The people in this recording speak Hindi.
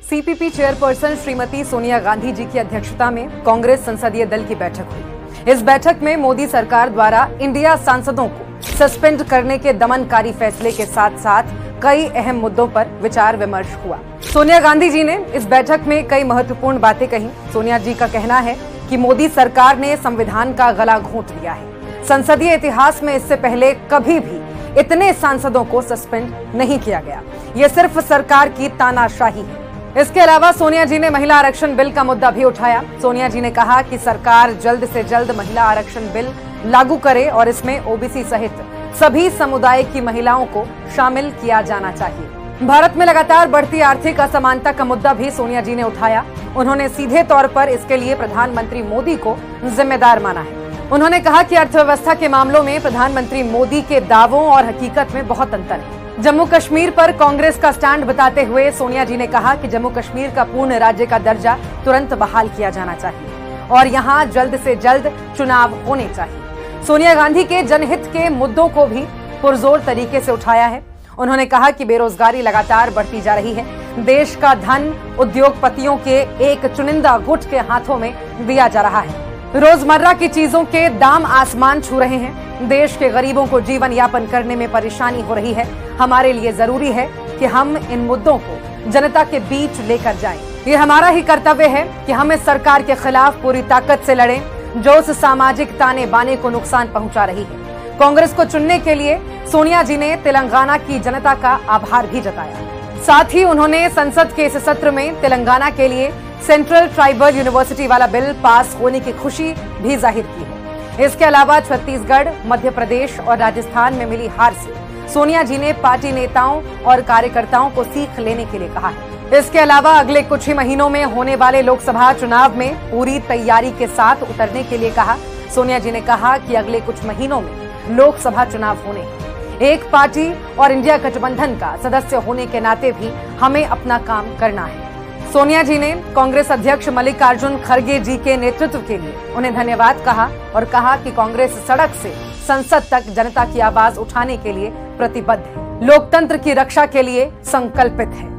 सीपीपी चेयरपर्सन श्रीमती सोनिया गांधी जी की अध्यक्षता में कांग्रेस संसदीय दल की बैठक हुई। इस बैठक में मोदी सरकार द्वारा इंडिया सांसदों को सस्पेंड करने के दमनकारी फैसले के साथ साथ कई अहम मुद्दों पर विचार विमर्श हुआ। सोनिया गांधी जी ने इस बैठक में कई महत्वपूर्ण बातें कही। सोनिया जी का कहना है कि मोदी सरकार ने संविधान का गला घोंट लिया है। संसदीय इतिहास में इससे पहले कभी भी इतने सांसदों को सस्पेंड नहीं किया गया। ये सिर्फ सरकार की तानाशाही है। इसके अलावा सोनिया जी ने महिला आरक्षण बिल का मुद्दा भी उठाया। सोनिया जी ने कहा कि सरकार जल्द से जल्द महिला आरक्षण बिल लागू करे और इसमें ओबीसी सहित सभी समुदाय की महिलाओं को शामिल किया जाना चाहिए। भारत में लगातार बढ़ती आर्थिक असमानता का मुद्दा भी सोनिया जी ने उठाया। उन्होंने सीधे तौर पर इसके लिए प्रधानमंत्री मोदी को जिम्मेदार माना है। उन्होंने कहा कि अर्थव्यवस्था के मामलों में प्रधानमंत्री मोदी के दावों और हकीकत में बहुत अंतर है। जम्मू कश्मीर पर कांग्रेस का स्टैंड बताते हुए सोनिया जी ने कहा कि जम्मू कश्मीर का पूर्ण राज्य का दर्जा तुरंत बहाल किया जाना चाहिए और यहां जल्द से जल्द चुनाव होने चाहिए। सोनिया गांधी के जनहित के मुद्दों को भी पुरजोर तरीके से उठाया है। उन्होंने कहा कि बेरोजगारी लगातार बढ़ती जा रही है। देश का धन उद्योगपतियों के एक चुनिंदा गुट के हाथों में दिया जा रहा है। रोजमर्रा की चीजों के दाम आसमान छू रहे हैं। देश के गरीबों को जीवन यापन करने में परेशानी हो रही है। हमारे लिए जरूरी है कि हम इन मुद्दों को जनता के बीच लेकर जाएं। ये हमारा ही कर्तव्य है कि हम इस सरकार के खिलाफ पूरी ताकत से लड़ें जो उस सामाजिक ताने बाने को नुकसान पहुंचा रही है। कांग्रेस को चुनने के लिए सोनिया जी ने तेलंगाना की जनता का आभार भी जताया। साथ ही उन्होंने संसद के इस सत्र में तेलंगाना के लिए सेंट्रल ट्राइबल यूनिवर्सिटी वाला बिल पास होने की खुशी भी जाहिर की है। इसके अलावा छत्तीसगढ़, मध्य प्रदेश और राजस्थान में मिली हार से सोनिया जी ने पार्टी नेताओं और कार्यकर्ताओं को सीख लेने के लिए कहा है। इसके अलावा अगले कुछ ही महीनों में होने वाले लोकसभा चुनाव में पूरी तैयारी के साथ उतरने के लिए कहा। सोनिया जी ने कहा कि अगले कुछ महीनों में लोकसभा चुनाव होने हैं। एक पार्टी और इंडिया गठबंधन का सदस्य होने के नाते भी हमें अपना काम करना है। सोनिया जी ने कांग्रेस अध्यक्ष मल्लिकार्जुन खड़गे जी के नेतृत्व के लिए उन्हें धन्यवाद कहा और कहा कि कांग्रेस सड़क से संसद तक जनता की आवाज उठाने के लिए प्रतिबद्ध है, लोकतंत्र की रक्षा के लिए संकल्पित है।